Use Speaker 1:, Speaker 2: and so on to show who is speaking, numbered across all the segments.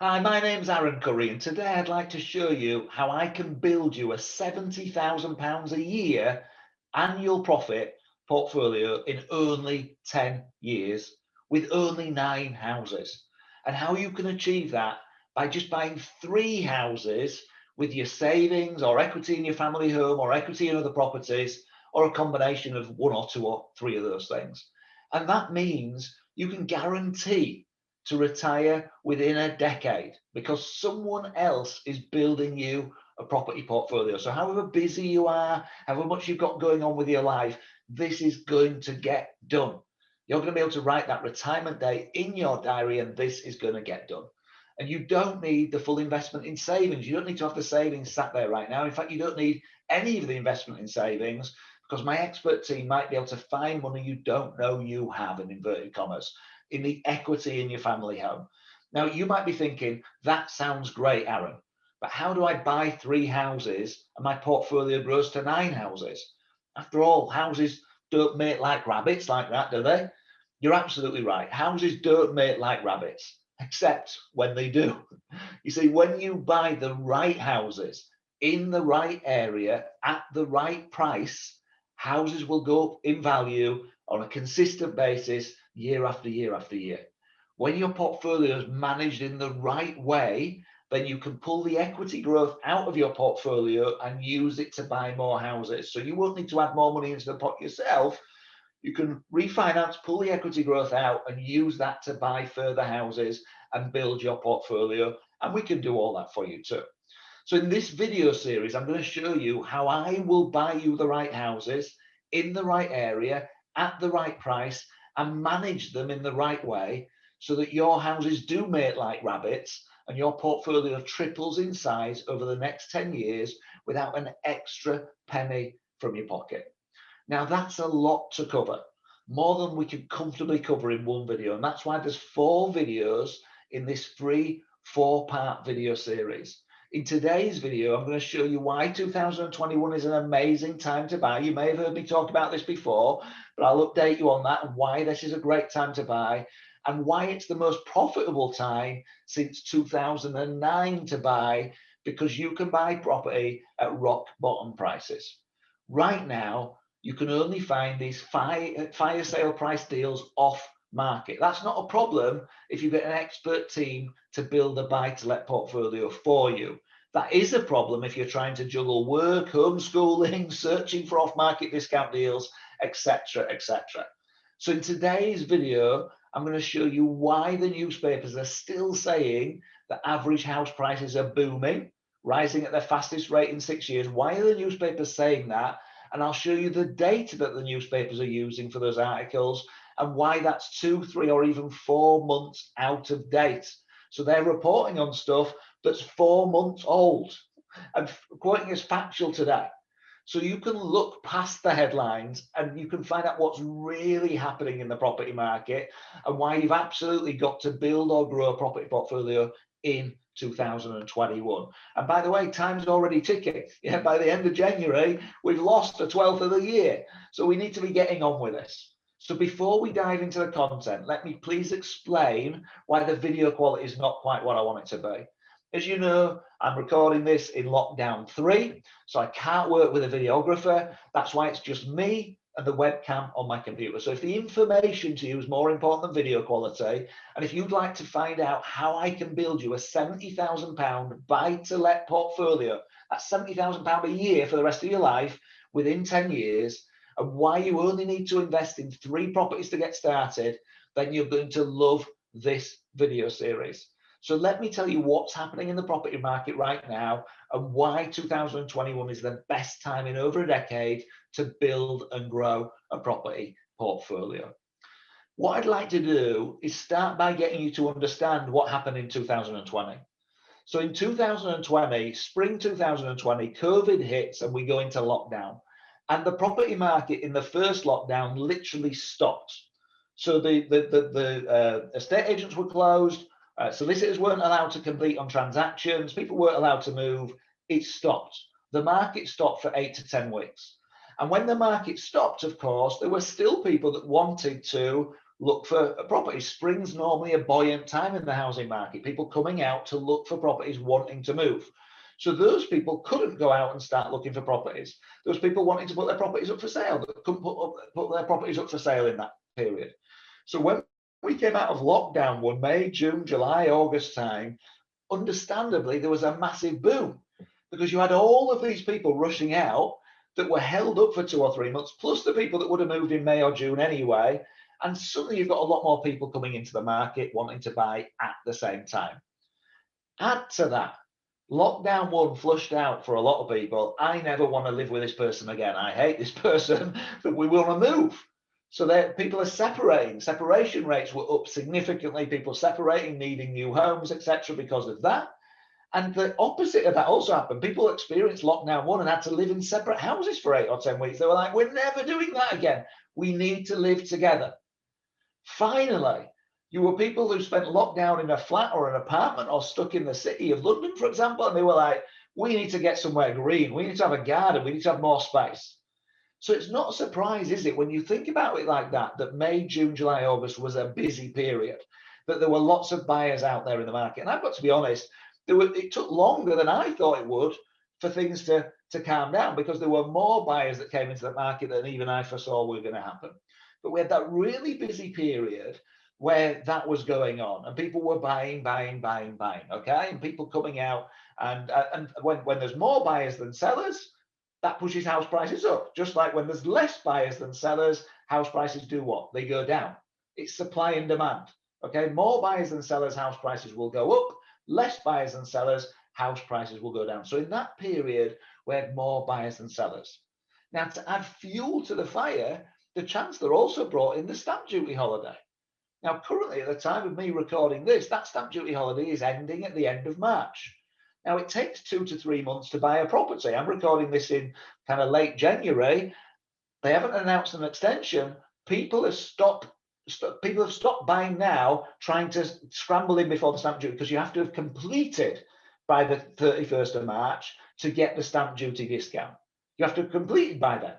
Speaker 1: Hi, my name's Aaron Curry, and today I'd like to show you how I can build you a £70,000 a year annual profit portfolio in only 10 years with only 9 houses, and how you can achieve that by just buying 3 houses with your savings or equity in your family home or equity in other properties or a combination of one or two or three of those things. And that means you can guarantee to retire within a decade because someone else is building you a property portfolio. So, however busy you are, however much you've got going on with your life, this is going to get done. You're going to be able to write that retirement date in your diary, and this is going to get done. And you don't need the full investment in savings. You don't need to have the savings sat there right now. In fact, you don't need any of the investment in savings because my expert team might be able to find money you don't know you have, in inverted commas, in the equity in your family home. Now, you might be thinking, that sounds great, Aaron, but how do I buy 3 houses and my portfolio grows to 9 houses? After all, houses don't mate like rabbits like that, do they? You're absolutely right. Houses don't mate like rabbits, except when they do. You see, when you buy the right houses in the right area at the right price, houses will go up in value on a consistent basis year after year after year. When your portfolio is managed in the right way, then you can pull the equity growth out of your portfolio and use it to buy more houses. So you won't need to add more money into the pot yourself. You can refinance, pull the equity growth out, and use that to buy further houses and build your portfolio. And we can do all that for you too. So in this video series, I'm going to show you how I will buy you the right houses in the right area at the right price and manage them in the right way so that your houses do mate like rabbits and your portfolio triples in size over the next 10 years without an extra penny from your pocket. Now, that's a lot to cover, more than we could comfortably cover in one video. And that's why there's 4 videos in this free 4-part video series. In today's video, I'm going to show you why 2021 is an amazing time to buy. You may have heard me talk about this before, but I'll update you on that and why this is a great time to buy and why it's the most profitable time since 2009 to buy, because you can buy property at rock bottom prices. Right now, you can only find these fire sale price deals off market. That's not a problem if you get an expert team to build a buy to let portfolio for you. That is a problem if you're trying to juggle work, homeschooling, searching for off market discount deals, etc., etc. So in today's video, I'm going to show you why the newspapers are still saying that average house prices are booming, rising at their fastest rate in 6 years. Why are the newspapers saying that? And I'll show you the data that the newspapers are using for those articles and why that's 2, 3, or even 4 months out of date. So they're reporting on stuff that's 4 months old and quoting as factual today. So you can look past the headlines and you can find out what's really happening in the property market and why you've absolutely got to build or grow a property portfolio in 2021. And by the way, time's already ticking. Yeah, by the end of January, we've lost a 12th of the year. So we need to be getting on with this. So before we dive into the content, let me please explain why the video quality is not quite what I want it to be. As you know, I'm recording this in lockdown 3, so I can't work with a videographer. That's why it's just me and the webcam on my computer. So if the information to you is more important than video quality, and if you'd like to find out how I can build you a £70,000 buy-to-let portfolio, that's £70,000 a year for the rest of your life within 10 years, and why you only need to invest in 3 properties to get started, then you're going to love this video series. So let me tell you what's happening in the property market right now and why 2021 is the best time in over a decade to build and grow a property portfolio. What I'd like to do is start by getting you to understand what happened in 2020. So in 2020, spring 2020, COVID hits and we go into lockdown. And the property market in the first lockdown literally stopped. So the estate agents were closed. Solicitors weren't allowed to complete on transactions. People weren't allowed to move. It stopped. The market stopped for 8 to 10 weeks. And when the market stopped, of course, there were still people that wanted to look for properties. Spring's normally a buoyant time in the housing market. People coming out to look for properties, wanting to move. So those people couldn't go out and start looking for properties. Those people wanting to put their properties up for sale, that couldn't put their properties up for sale in that period. So when we came out of lockdown one May, June, July, August time, understandably, there was a massive boom because you had all of these people rushing out that were held up for 2 or 3 months, plus the people that would have moved in May or June anyway. And suddenly you've got a lot more people coming into the market wanting to buy at the same time. Add to that, lockdown one flushed out for a lot of people. I never want to live with this person again. I hate this person, but we want to move. So that people are separating. Separation rates were up significantly. People separating, needing new homes, etc., because of that. And the opposite of that also happened. People experienced lockdown one and had to live in separate houses for 8 or 10 weeks. They were like, we're never doing that again. We need to live together. Finally, you were people who spent lockdown in a flat or an apartment or stuck in the city of London, for example, and they were like, we need to get somewhere green. We need to have a garden. We need to have more space. So it's not a surprise, is it, when you think about it like that, that May, June, July, August was a busy period, that there were lots of buyers out there in the market. And I've got to be honest, it took longer than I thought it would for things to calm down, because there were more buyers that came into the market than even I foresaw were going to happen. But we had that really busy period where that was going on and people were buying, okay? And people coming out, and when there's more buyers than sellers, that pushes house prices up. Just like when there's less buyers than sellers, house prices do what? They go down. It's supply and demand. Okay, more buyers than sellers, house prices will go up. Less buyers than sellers, house prices will go down. So in that period, we had more buyers than sellers. Now, to add fuel to the fire, the Chancellor also brought in the stamp duty holiday. Now, currently, at the time of me recording this, that stamp duty holiday is ending at the end of March. Now, it takes 2 to 3 months to buy a property. I'm recording this in kind of late January. They haven't announced an extension. People have stopped buying now, trying to scramble in before the stamp duty, because you have to have completed by the 31st of March to get the stamp duty discount. You have to have completed by then.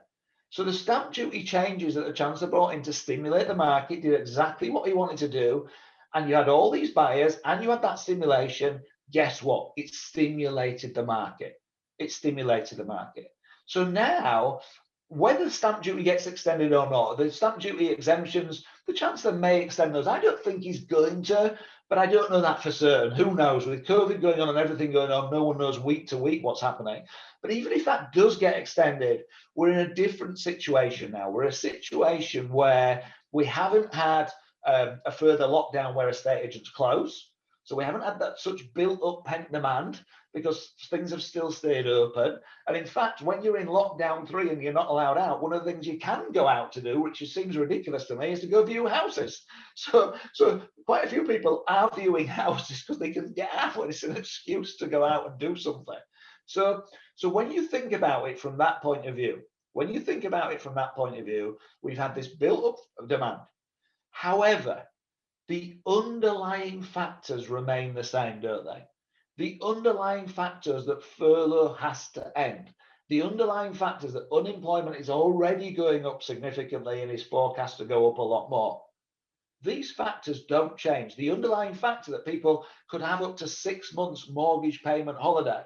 Speaker 1: So the stamp duty changes that the Chancellor brought in to stimulate the market did exactly what he wanted to do. And you had all these buyers and you had that stimulation. Guess what? It stimulated the market. It stimulated the market. So now, whether stamp duty gets extended or not, the stamp duty exemptions, the Chancellor may extend those. I don't think he's going to, but I don't know that for certain. Who knows? With COVID going on and everything going on, no one knows week to week what's happening. But even if that does get extended, we're in a different situation now. We're in a situation where we haven't had a further lockdown where estate agents close. So we haven't had that such built up pent demand because things have still stayed open. And in fact, when you're in lockdown 3 and you're not allowed out, one of the things you can go out to do, which seems ridiculous to me, is to go view houses. So quite a few people are viewing houses because they can get out, and it's an excuse to go out and do something. So when you think about it from that point of view, we've had this built up demand. However, the underlying factors remain the same, don't they? The underlying factors that furlough has to end, the underlying factors that unemployment is already going up significantly and is forecast to go up a lot more. These factors don't change. The underlying factor that people could have up to 6 months mortgage payment holiday.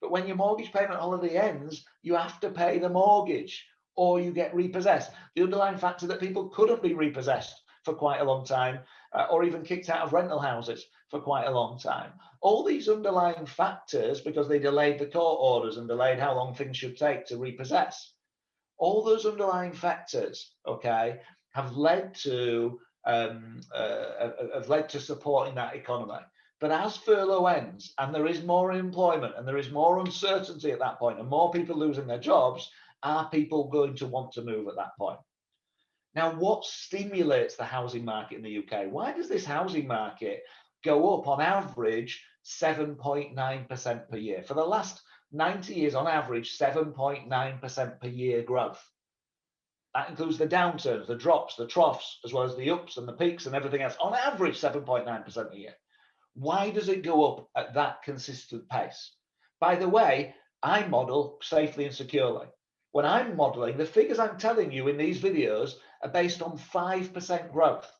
Speaker 1: But when your mortgage payment holiday ends, you have to pay the mortgage or you get repossessed. The underlying factor that people couldn't be repossessed for quite a long time, or even kicked out of rental houses for quite a long time. All these underlying factors, because they delayed the court orders and delayed how long things should take to repossess, all those underlying factors, okay, have led to supporting that economy. But as furlough ends and there is more employment and there is more uncertainty at that point and more people losing their jobs, are people going to want to move at that point? Now, what stimulates the housing market in the UK? Why does this housing market go up on average 7.9% per year? For the last 90 years, on average, 7.9% per year growth. That includes the downturns, the drops, the troughs, as well as the ups and the peaks and everything else. On average, 7.9% a year. Why does it go up at that consistent pace? By the way, I model safely and securely. When I'm modeling, the figures I'm telling you in these videos are based on 5% growth.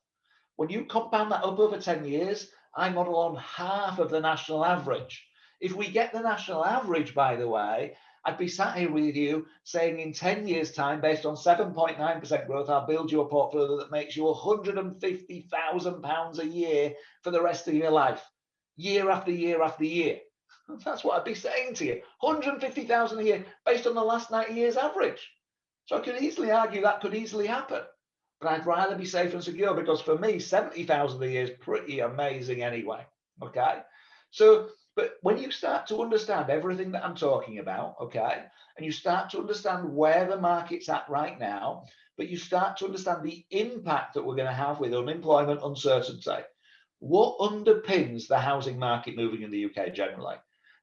Speaker 1: When you compound that up over 10 years, I model on half of the national average. If we get the national average, by the way, I'd be sat here with you saying in 10 years' time, based on 7.9% growth, I'll build you a portfolio that makes you £150,000 a year for the rest of your life, year after year after year. That's what I'd be saying to you. 150,000 a year based on the last 90 years average. So I could easily argue that could easily happen. But I'd rather be safe and secure, because for me, 70,000 a year is pretty amazing anyway. Okay. So, but when you start to understand everything that I'm talking about, okay, and you start to understand where the market's at right now, but you start to understand the impact that we're going to have with unemployment uncertainty, what underpins the housing market moving in the UK generally?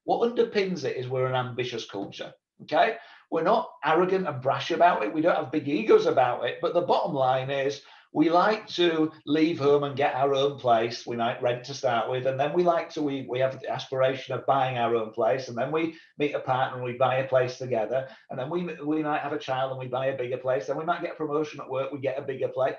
Speaker 1: What underpins it is we're an ambitious culture. Okay. We're not arrogant and brash about it. We don't have big egos about it. But the bottom line is we like to leave home and get our own place. We might rent to start with. And then we have the aspiration of buying our own place. And then we meet a partner and we buy a place together. And then we might have a child and we buy a bigger place. Then we might get a promotion at work. We get a bigger place.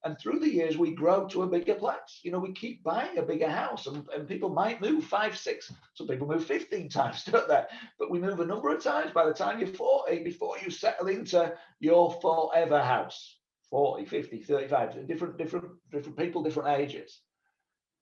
Speaker 1: And through the years, we grow to a bigger place. You know, we keep buying a bigger house, and people might move 5, 6, some people move 15 times, don't they? But we move a number of times by the time you're 40, before you settle into your forever house. 40, 50, 35, different people, different ages.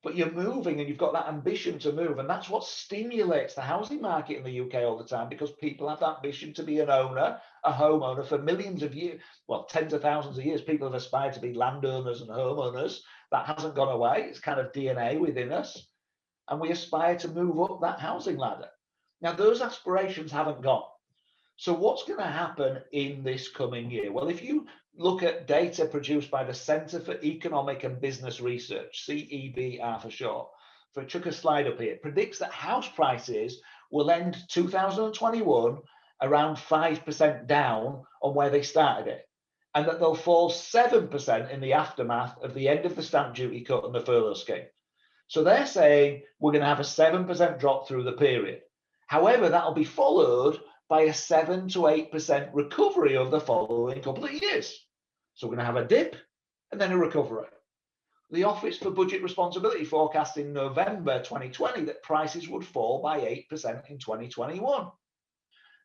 Speaker 1: But you're moving and you've got that ambition to move. And that's what stimulates the housing market in the UK all the time, because people have that ambition to be an owner, a homeowner for millions of years. Well, tens of thousands of years, people have aspired to be landowners and homeowners. That hasn't gone away. It's kind of DNA within us. And we aspire to move up that housing ladder. Now, those aspirations haven't gone. So what's going to happen in this coming year? Well, if you look at data produced by the Centre for Economic and Business Research, CEBR for short, so I took a slide up here, it predicts that house prices will end 2021 around 5% down on where they started it, and that they'll fall 7% in the aftermath of the end of the stamp duty cut and the furlough scheme. So they're saying we're going to have a 7% drop through the period. However, that'll be followed by a 7 to 8% recovery over the following couple of years. So we're going to have a dip and then a recovery. The Office for Budget Responsibility forecast in November 2020 that prices would fall by 8% in 2021.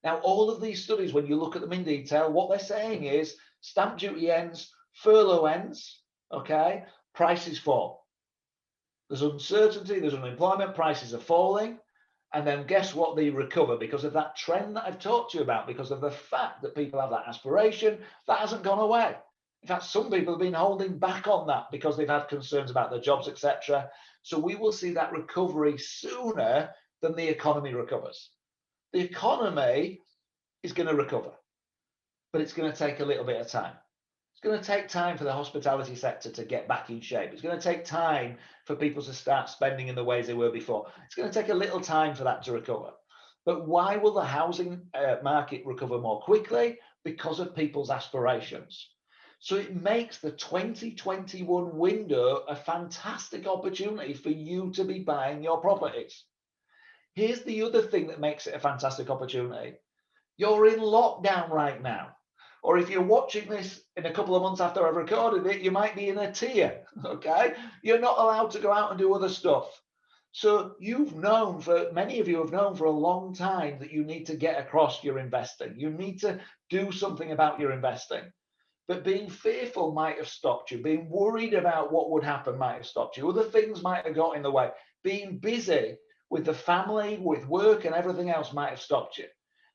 Speaker 1: Now, all of these studies, when you look at them in detail, what they're saying is stamp duty ends, furlough ends, okay, prices fall. There's uncertainty, there's unemployment, prices are falling. And then guess what? They recover because of that trend that I've talked to you about, because of the fact that people have that aspiration that hasn't gone away. In fact, some people have been holding back on that because they've had concerns about their jobs, etc. So we will see that recovery sooner than the economy recovers. The economy is going to recover, but it's going to take a little bit of time. It's going to take time for the hospitality sector to get back in shape. It's going to take time for people to start spending in the ways they were before. It's going to take a little time for that to recover. But why will the housing market recover more quickly? Because of people's aspirations. So it makes the 2021 window a fantastic opportunity for you to be buying your properties. Here's the other thing that makes it a fantastic opportunity. You're in lockdown right now. Or if you're watching this in a couple of months after I've recorded it, you might be in a tier, okay? You're not allowed to go out and do other stuff. So many of you have known for a long time that you need to get across your investing. You need to do something about your investing. But being fearful might have stopped you. Being worried about what would happen might have stopped you. Other things might have got in the way. Being busy with the family, with work and everything else might have stopped you.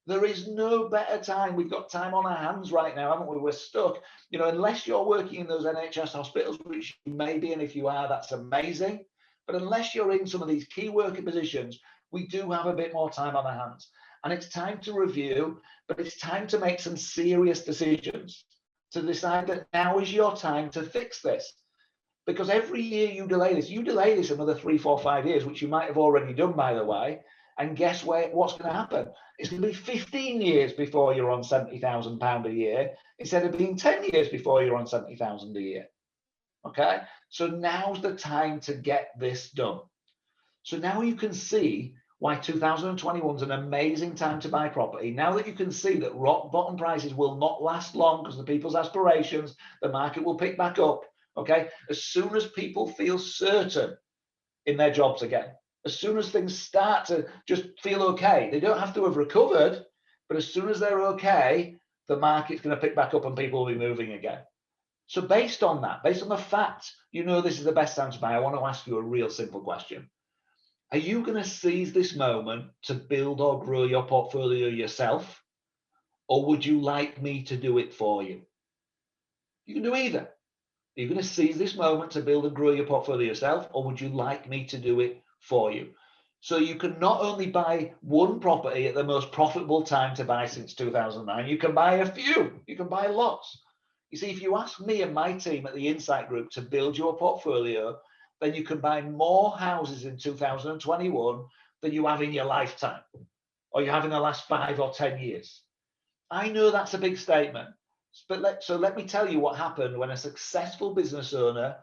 Speaker 1: There is no better time. We've got time on our hands right now, haven't we? We're stuck. You know, unless you're working in those NHS hospitals, which you may be, and if you are, that's amazing. But unless you're in some of these key worker positions, we do have a bit more time on our hands. And it's time to review, but it's time to make some serious decisions, to decide that now is your time to fix this. Because every year you delay this another 3, 4, 5 years, which you might have already done, by the way. And guess what's going to happen? It's going to be 15 years before you're on £70,000 a year, instead of being 10 years before you're on £70,000 a year. Okay? So now's the time to get this done. So now you can see why 2021 is an amazing time to buy property. Now that you can see that rock bottom prices will not last long because of people's aspirations, the market will pick back up. Okay. As soon as people feel certain in their jobs again, as soon as things start to just feel okay, they don't have to have recovered, but as soon as they're okay, the market's going to pick back up and people will be moving again. So based on that, based on the fact you know this is the best time to buy, I want to ask you a real simple question. Are you going to seize this moment to build or grow your portfolio yourself? Or would you like me to do it for you? You can do either. Are you going to seize this moment to build and grow your portfolio yourself? Or would you like me to do it for you? So you can not only buy one property at the most profitable time to buy since 2009, you can buy a few, you can buy lots. You see, if you ask me and my team at the Insight Group to build your portfolio, then you can buy more houses in 2021 than you have in your lifetime, or you have in the last 5 or 10 years. I know that's a big statement, but let me tell you what happened when a successful business owner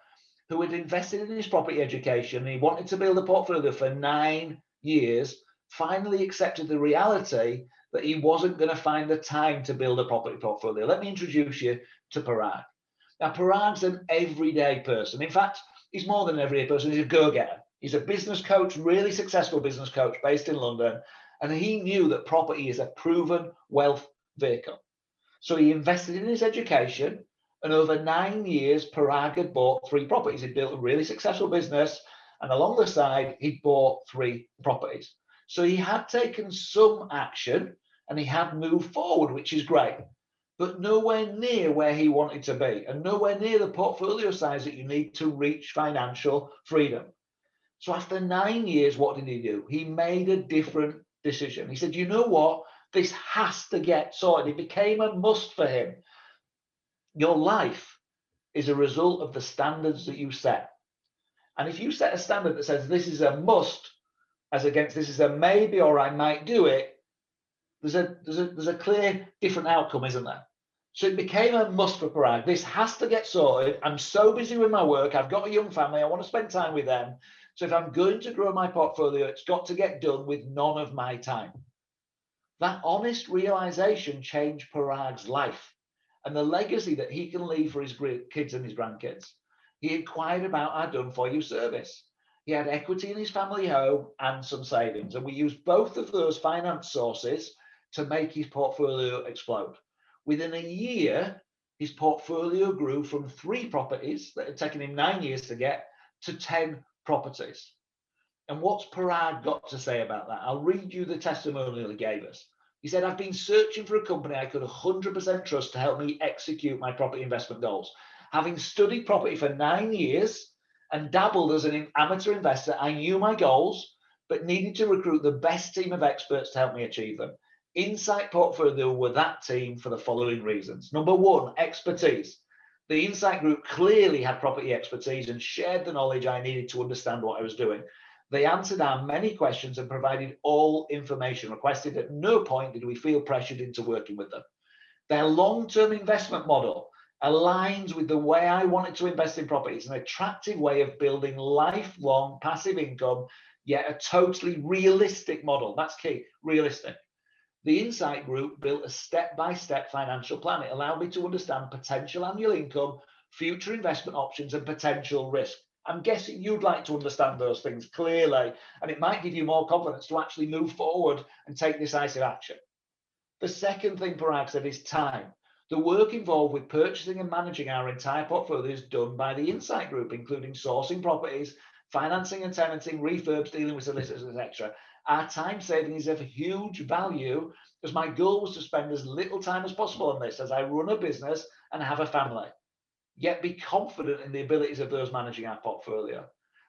Speaker 1: who had invested in his property education, and he wanted to build a portfolio for 9 years, finally accepted the reality that he wasn't going to find the time to build a property portfolio. Let me introduce you to Parag. Now, Parag's an everyday person. In fact, he's more than an everyday person. He's a go-getter. He's a business coach, really successful business coach based in London. And he knew that property is a proven wealth vehicle. So he invested in his education. And over 9 years, Parag had bought 3 properties. He built a really successful business. And along the side, he bought 3 properties. So he had taken some action and he had moved forward, which is great, but nowhere near where he wanted to be and nowhere near the portfolio size that you need to reach financial freedom. So after 9 years, what did he do? He made a different decision. He said, you know what? This has to get sorted. It became a must for him. Your life is a result of the standards that you set. And if you set a standard that says this is a must, as against this is a maybe or I might do it, there's a clear different outcome, isn't there? So it became a must for Parag. This has to get sorted. I'm so busy with my work. I've got a young family. I want to spend time with them. So if I'm going to grow my portfolio, it's got to get done with none of my time. That honest realization changed Parag's life and the legacy that he can leave for his kids and his grandkids. He inquired about our Done For You service. He had equity in his family home and some savings. And we used both of those finance sources to make his portfolio explode. Within a year, his portfolio grew from 3 properties that had taken him 9 years to get to 10 properties. And what's Parag got to say about that? I'll read you the testimonial he gave us. He said, I've been searching for a company I could 100% trust to help me execute my property investment goals. Having studied property for 9 years and dabbled as an amateur investor, I knew my goals, but needed to recruit the best team of experts to help me achieve them. Insight Portfolio were that team for the following reasons. Number 1, expertise. The Insight Group clearly had property expertise and shared the knowledge I needed to understand what I was doing. They answered our many questions and provided all information requested. At no point did we feel pressured into working with them. Their long-term investment model aligns with the way I wanted to invest in property. It's an attractive way of building lifelong passive income, yet a totally realistic model. That's key, realistic. The Insight Group built a step-by-step financial plan. It allowed me to understand potential annual income, future investment options, and potential risk. I'm guessing you'd like to understand those things clearly, and it might give you more confidence to actually move forward and take decisive action. The second thing Parag said is time. The work involved with purchasing and managing our entire portfolio is done by the Insight Group, including sourcing properties, financing and tenanting, refurbs, dealing with solicitors, etc. Our time saving is of huge value because my goal was to spend as little time as possible on this as I run a business and have a family, yet be confident in the abilities of those managing our portfolio.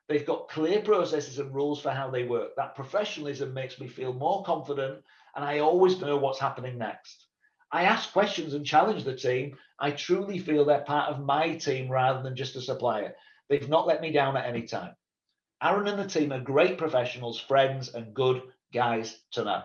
Speaker 1: They've got clear processes and rules for how they work. That professionalism makes me feel more confident and I always know what's happening next. I ask questions and challenge the team. I truly feel they're part of my team rather than just a supplier. They've not let me down at any time. Aaron and the team are great professionals, friends, and good guys to know.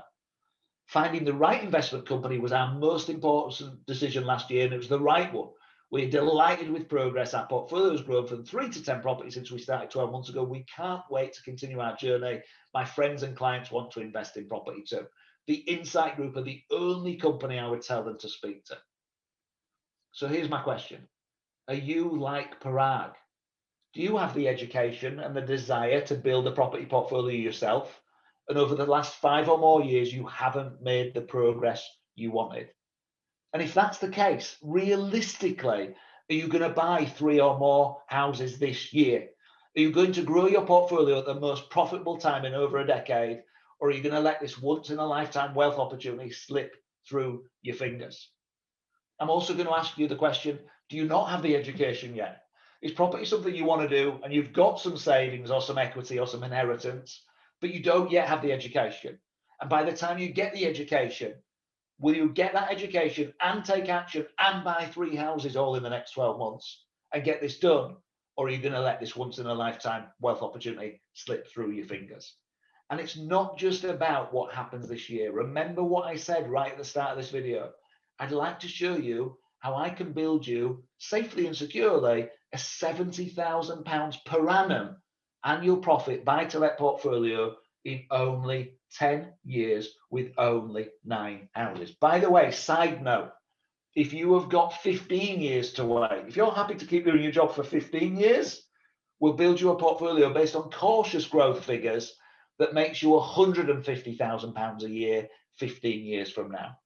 Speaker 1: Finding the right investment company was our most important decision last year, and it was the right one. We're delighted with progress. Our portfolio has grown from 3 to 10 properties since we started 12 months ago. We can't wait to continue our journey. My friends and clients want to invest in property too. The Insight Group are the only company I would tell them to speak to. So here's my question. Are you like Parag? Do you have the education and the desire to build a property portfolio yourself? And over the last 5 or more years, you haven't made the progress you wanted. And if that's the case, realistically, are you going to buy 3 or more houses this year? Are you going to grow your portfolio at the most profitable time in over a decade? Or are you going to let this once in a lifetime wealth opportunity slip through your fingers? I'm also going to ask you the question, do you not have the education yet? Is property something you want to do and you've got some savings or some equity or some inheritance, but you don't yet have the education? And by the time you get the education, will you get that education and take action and buy 3 houses all in the next 12 months and get this done? Or are you going to let this once in a lifetime wealth opportunity slip through your fingers? And it's not just about what happens this year. Remember what I said right at the start of this video. I'd like to show you how I can build you safely and securely a £70,000 per annum annual profit buy to let portfolio in only 10 years with only 9 houses. By the way, side note, if you have got 15 years to wait, if you're happy to keep doing your job for 15 years, we'll build you a portfolio based on cautious growth figures that makes you £150,000 a year 15 years from now.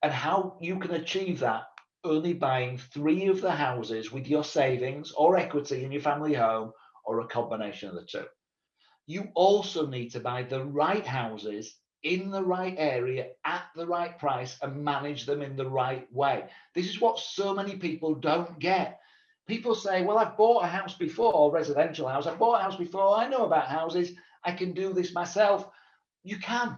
Speaker 1: And how you can achieve that only buying 3 of the houses with your savings or equity in your family home or a combination of the two. You also need to buy the right houses in the right area at the right price and manage them in the right way. This is what so many people don't get. People say, well, I've bought a house before, residential house. I've bought a house before. I know about houses. I can do this myself. You can,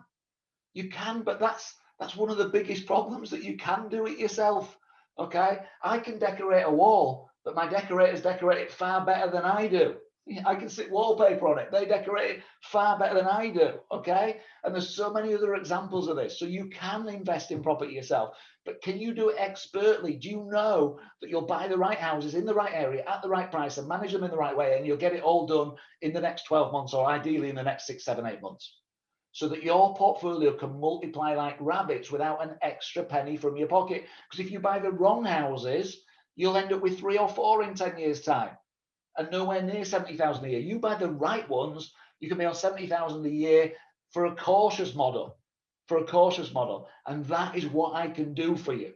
Speaker 1: but that's one of the biggest problems, that you can do it yourself. Okay, I can decorate a wall, but my decorators decorate it far better than I do. I can sit wallpaper on it. They decorate it far better than I do. Okay. And there's so many other examples of this. So you can invest in property yourself, but can you do it expertly? Do you know that you'll buy the right houses in the right area at the right price and manage them in the right way? And you'll get it all done in the next 12 months, or ideally in the next 6, 7, 8 months, so that your portfolio can multiply like rabbits without an extra penny from your pocket. Because if you buy the wrong houses, you'll end up with 3 or 4 in 10 years' time and nowhere near 70,000 a year. You buy the right ones, you can be on 70,000 a year for a cautious model, And that is what I can do for you.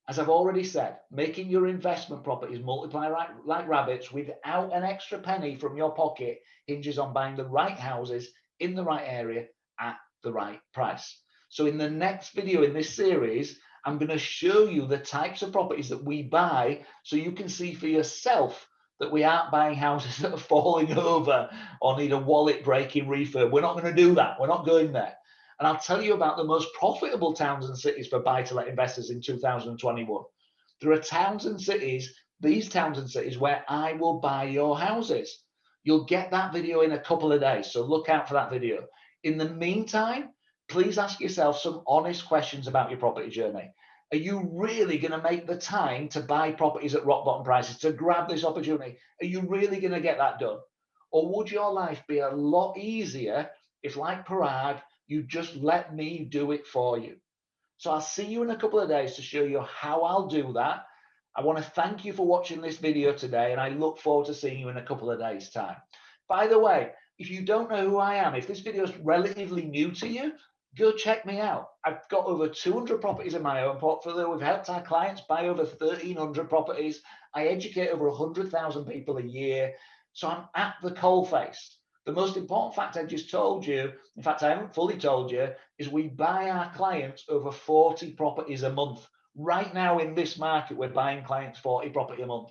Speaker 1: As I've already said, making your investment properties multiply like rabbits without an extra penny from your pocket hinges on buying the right houses in the right area at the right price. So in the next video in this series, I'm going to show you the types of properties that we buy so you can see for yourself that we aren't buying houses that are falling over or need a wallet breaking refurb. We're not going to do that. We're not going there. And I'll tell you about the most profitable towns and cities for buy-to-let investors in 2021. There are towns and cities, these towns and cities, where I will buy your houses. You'll get that video in a couple of days, so look out for that video. In the meantime, please ask yourself some honest questions about your property journey. Are you really going to make the time to buy properties at rock bottom prices, to grab this opportunity? Are you really going to get that done? Or would your life be a lot easier if, like Parag, you just let me do it for you? So I'll see you in a couple of days to show you how I'll do that. I want to thank you for watching this video today, and I look forward to seeing you in a couple of days' time. By the way, if you don't know who I am, if this video is relatively new to you, go check me out. I've got over 200 properties in my own portfolio. We've helped our clients buy over 1,300 properties. I educate over 100,000 people a year. So I'm at the coalface. The most important fact I just told you, in fact, I haven't fully told you, is we buy our clients over 40 properties a month. Right now in this market, we're buying clients 40 property a month.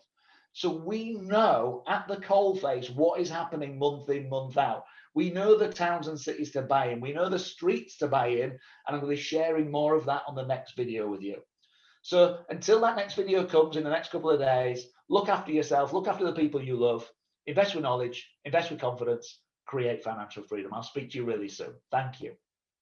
Speaker 1: So we know at the coalface what is happening month in, month out. We know the towns and cities to buy in. We know the streets to buy in. And I'm going to be sharing more of that on the next video with you. So until that next video comes in the next couple of days, look after yourself, look after the people you love, invest with knowledge, invest with confidence, create financial freedom. I'll speak to you really soon. Thank you.